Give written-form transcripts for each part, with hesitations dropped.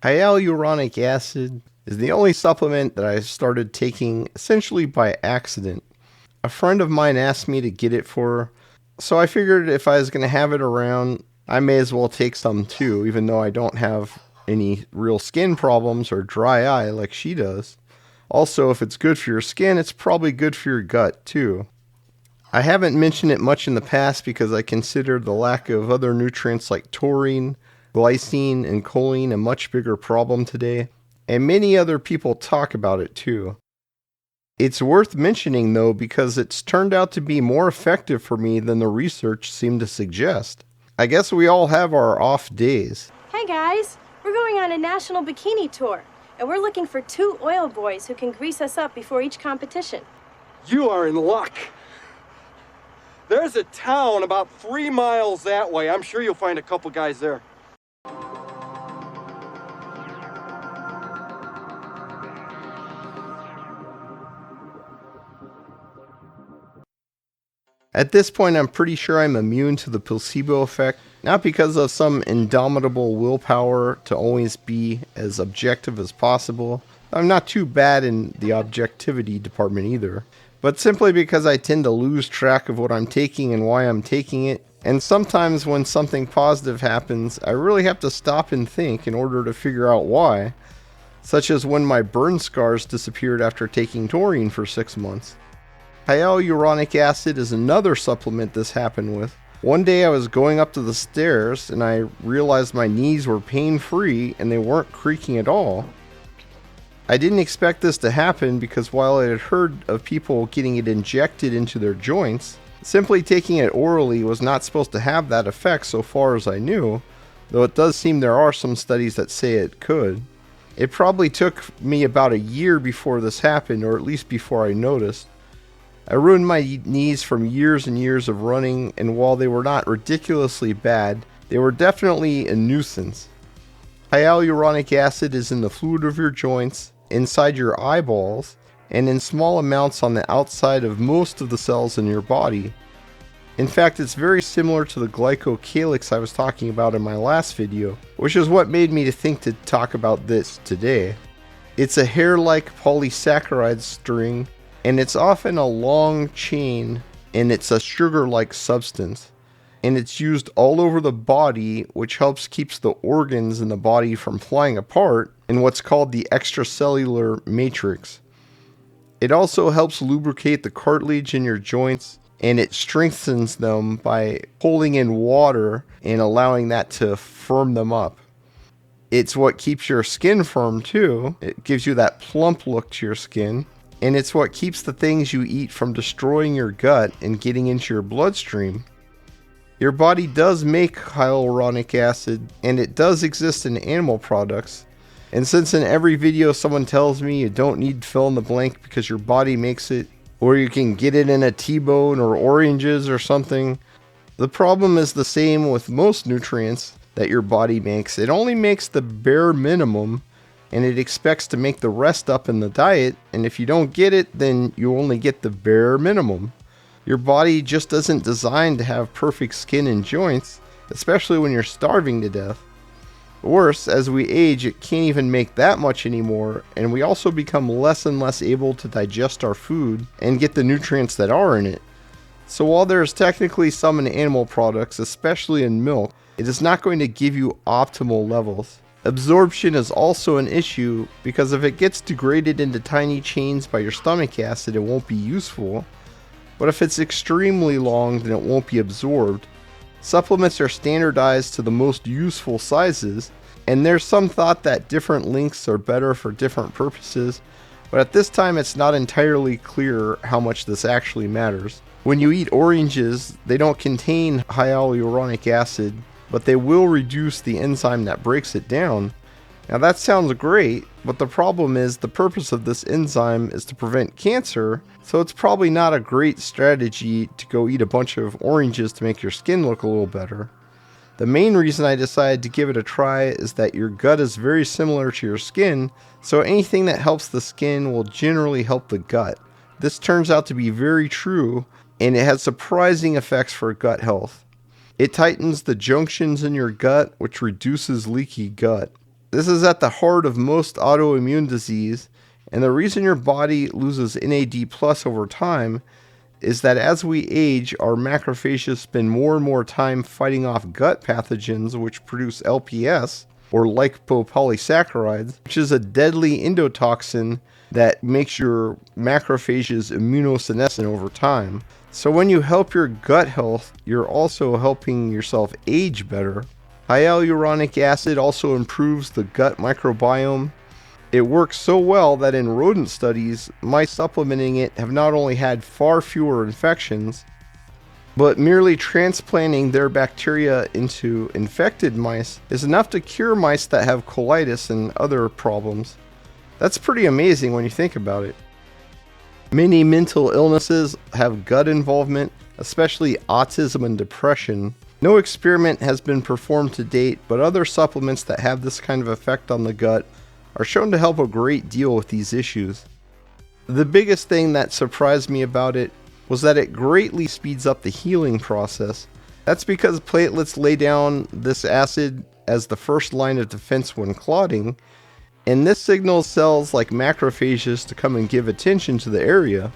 Hyaluronic acid is the only supplement that I started taking essentially by accident. A friend of mine asked me to get it for her, so I figured if I was going to have it around, I may as well take some too, even though I don't have any real skin problems or dry eye like she does. Also, if it's good for your skin, it's probably good for your gut too. I haven't mentioned it much in the past because I consider the lack of other nutrients like taurine, glycine, and choline a much bigger problem today, and many other people talk about it too. It's worth mentioning though because it's turned out to be more effective for me than the research seemed to suggest. I guess we all have our off days. Hey guys, we're going on a national bikini tour, and we're looking for 2 oil boys who can grease us up before each competition. You are in luck. There's a town about 3 miles that way. I'm sure you'll find a couple guys there. At this point, I'm pretty sure I'm immune to the placebo effect, not because of some indomitable willpower to always be as objective as possible. I'm not too bad in the objectivity department either, but simply because I tend to lose track of what I'm taking and why I'm taking it, and sometimes when something positive happens, I really have to stop and think in order to figure out why, such as when my burn scars disappeared after taking taurine for 6 months. Hyaluronic acid is another supplement this happened with. One day I was going up to the stairs and I realized my knees were pain-free and they weren't creaking at all. I didn't expect this to happen because while I had heard of people getting it injected into their joints, simply taking it orally was not supposed to have that effect so far as I knew, though it does seem there are some studies that say it could. It probably took me about a year before this happened, or at least before I noticed. I ruined my knees from years and years of running, and while they were not ridiculously bad, they were definitely a nuisance. Hyaluronic acid is in the fluid of your joints, inside your eyeballs, and in small amounts on the outside of most of the cells in your body. In fact, it's very similar to the glycocalyx I was talking about in my last video, which is what made me to think to talk about this today. It's a hair-like polysaccharide string, and it's often a long chain, and it's a sugar-like substance. And it's used all over the body, which helps keeps the organs in the body from flying apart in what's called the extracellular matrix. It also helps lubricate the cartilage in your joints, and it strengthens them by pulling in water and allowing that to firm them up. It's what keeps your skin firm too. It gives you that plump look to your skin. And it's what keeps the things you eat from destroying your gut and getting into your bloodstream. Your body does make hyaluronic acid, and it does exist in animal products. And since in every video someone tells me you don't need fill in the blank because your body makes it, or you can get it in a T-bone or oranges or something, the problem is the same with most nutrients that your body makes. It only makes the bare minimum, and it expects to make the rest up in the diet, and if you don't get it, then you only get the bare minimum. Your body just isn't designed to have perfect skin and joints, especially when you're starving to death. Worse, as we age, it can't even make that much anymore, and we also become less and less able to digest our food and get the nutrients that are in it. So while there's technically some in animal products, especially in milk, it is not going to give you optimal levels. Absorption is also an issue because if it gets degraded into tiny chains by your stomach acid, it won't be useful. But if it's extremely long, then it won't be absorbed. Supplements are standardized to the most useful sizes, and there's some thought that different lengths are better for different purposes, but at this time it's not entirely clear how much this actually matters. When you eat oranges, they don't contain hyaluronic acid, but they will reduce the enzyme that breaks it down. Now that sounds great, but the problem is the purpose of this enzyme is to prevent cancer, so it's probably not a great strategy to go eat a bunch of oranges to make your skin look a little better. The main reason I decided to give it a try is that your gut is very similar to your skin, so anything that helps the skin will generally help the gut. This turns out to be very true, and it has surprising effects for gut health. It tightens the junctions in your gut, which reduces leaky gut. This is at the heart of most autoimmune disease, and the reason your body loses NAD+ over time is that as we age, our macrophages spend more and more time fighting off gut pathogens which produce LPS, or lipopolysaccharides, which is a deadly endotoxin that makes your macrophages immunosenescent over time. So when you help your gut health, you're also helping yourself age better. Hyaluronic acid also improves the gut microbiome. It works so well that in rodent studies, mice supplementing it have not only had far fewer infections, but merely transplanting their bacteria into infected mice is enough to cure mice that have colitis and other problems. That's pretty amazing when you think about it. Many mental illnesses have gut involvement, especially autism and depression. No experiment has been performed to date, but other supplements that have this kind of effect on the gut are shown to help a great deal with these issues. The biggest thing that surprised me about it was that it greatly speeds up the healing process. That's because platelets lay down this acid as the first line of defense when clotting, and this signals cells like macrophages to come and give attention to the area.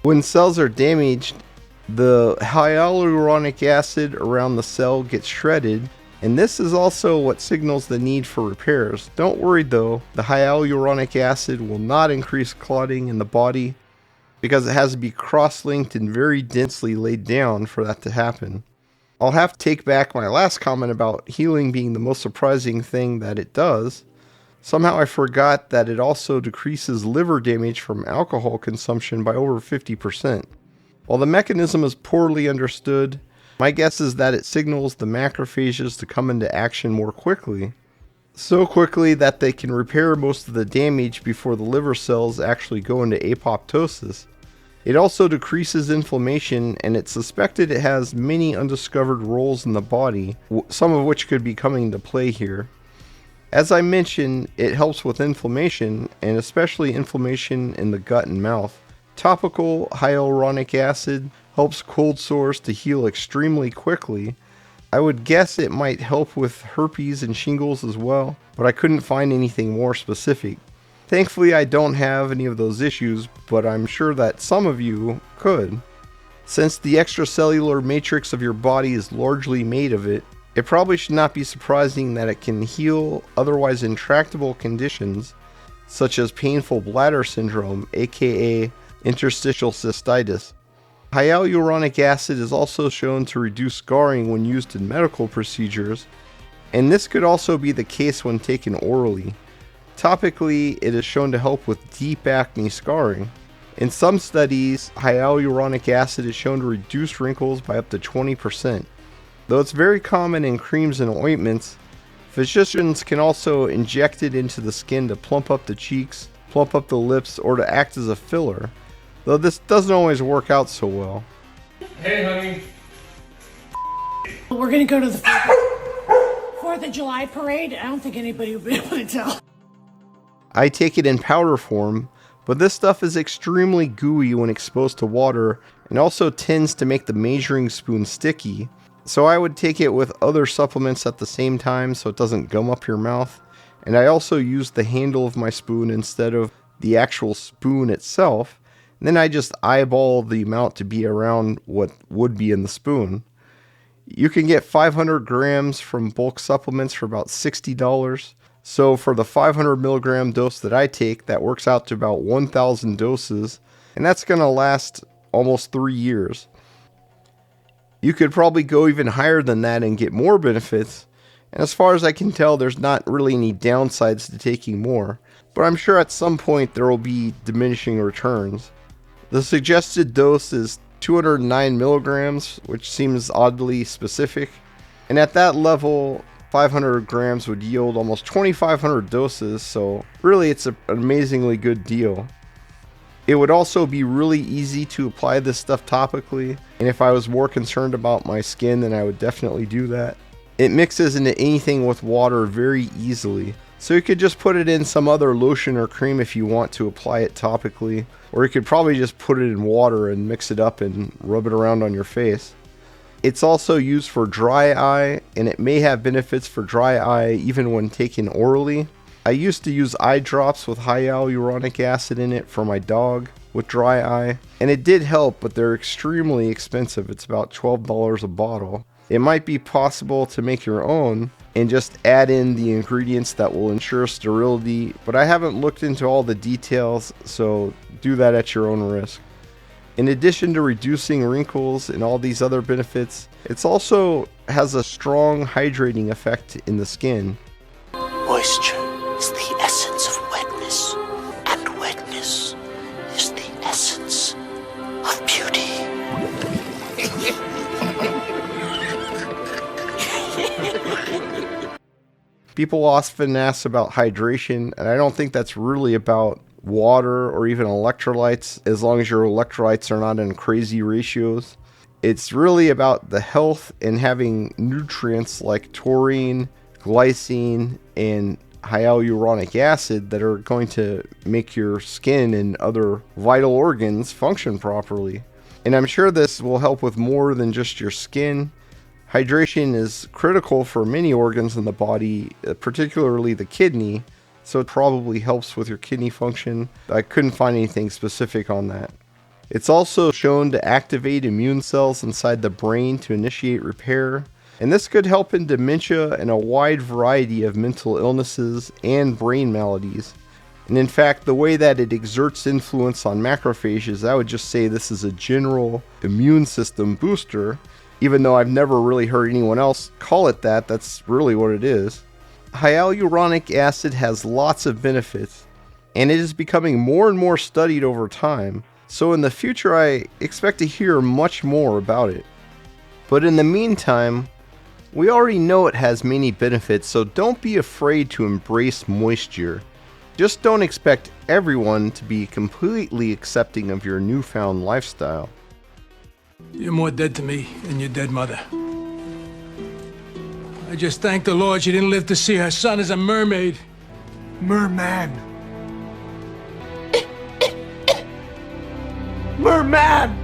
When cells are damaged, the hyaluronic acid around the cell gets shredded, and this is also what signals the need for repairs. Don't worry though, the hyaluronic acid will not increase clotting in the body because it has to be cross-linked and very densely laid down for that to happen. I'll have to take back my last comment about healing being the most surprising thing that it does. Somehow I forgot that it also decreases liver damage from alcohol consumption by over 50%. While the mechanism is poorly understood, my guess is that it signals the macrophages to come into action more quickly. So quickly that they can repair most of the damage before the liver cells actually go into apoptosis. It also decreases inflammation, and it's suspected it has many undiscovered roles in the body, some of which could be coming into play here. As I mentioned, it helps with inflammation, and especially inflammation in the gut and mouth. Topical hyaluronic acid helps cold sores to heal extremely quickly. I would guess it might help with herpes and shingles as well, but I couldn't find anything more specific. Thankfully, I don't have any of those issues, but I'm sure that some of you could. Since the extracellular matrix of your body is largely made of it, it probably should not be surprising that it can heal otherwise intractable conditions, such as painful bladder syndrome, aka interstitial cystitis. Hyaluronic acid is also shown to reduce scarring when used in medical procedures, and this could also be the case when taken orally. Topically, it is shown to help with deep acne scarring. In some studies, hyaluronic acid is shown to reduce wrinkles by up to 20%. Though it's very common in creams and ointments, physicians can also inject it into the skin to plump up the cheeks, plump up the lips, or to act as a filler, though this doesn't always work out so well. Hey, honey. We're gonna go to the 4th of July parade. I don't think anybody will be able to tell. I take it in powder form, but this stuff is extremely gooey when exposed to water and also tends to make the measuring spoon sticky. So I would take it with other supplements at the same time so it doesn't gum up your mouth. And I also use the handle of my spoon instead of the actual spoon itself. And then I just eyeball the amount to be around what would be in the spoon. You can get 500 grams from bulk supplements for about $60. So for the 500 milligram dose that I take, that works out to about 1,000 doses. And that's going to last almost 3 years. You could probably go even higher than that and get more benefits. And as far as I can tell, there's not really any downsides to taking more. But I'm sure at some point there will be diminishing returns. The suggested dose is 209 milligrams, which seems oddly specific. And at that level, 500 grams would yield almost 2,500 doses, so really it's an amazingly good deal. It would also be really easy to apply this stuff topically, and if I was more concerned about my skin, then I would definitely do that. It mixes into anything with water very easily, so you could just put it in some other lotion or cream if you want to apply it topically, or you could probably just put it in water and mix it up and rub it around on your face. It's also used for dry eye, and it may have benefits for dry eye even when taken orally. I used to use eye drops with hyaluronic acid in it for my dog with dry eye, and it did help, but they're extremely expensive. It's about $12 a bottle. It might be possible to make your own and just add in the ingredients that will ensure sterility, but I haven't looked into all the details, so do that at your own risk. In addition to reducing wrinkles and all these other benefits, it also has a strong hydrating effect in the skin. Moisture is the essence of wetness, and wetness is the essence of beauty. People often ask about hydration, and I don't think that's really about water or even electrolytes, as long as your electrolytes are not in crazy ratios. It's really about the health and having nutrients like taurine, glycine, and hyaluronic acid that are going to make your skin and other vital organs function properly. And I'm sure this will help with more than just your skin. Hydration is critical for many organs in the body, particularly the kidney, so it probably helps with your kidney function. I couldn't find anything specific on that. It's also shown to activate immune cells inside the brain to initiate repair, and this could help in dementia and a wide variety of mental illnesses and brain maladies. And in fact, the way that it exerts influence on macrophages, I would just say this is a general immune system booster. Even though I've never really heard anyone else call it that, that's really what it is. Hyaluronic acid has lots of benefits, and it is becoming more and more studied over time, so in the future I expect to hear much more about it. But in the meantime, we already know it has many benefits, so don't be afraid to embrace moisture. Just don't expect everyone to be completely accepting of your newfound lifestyle. You're more dead to me than your dead mother. I just thank the Lord she didn't live to see her son as a mermaid. Merman. Merman!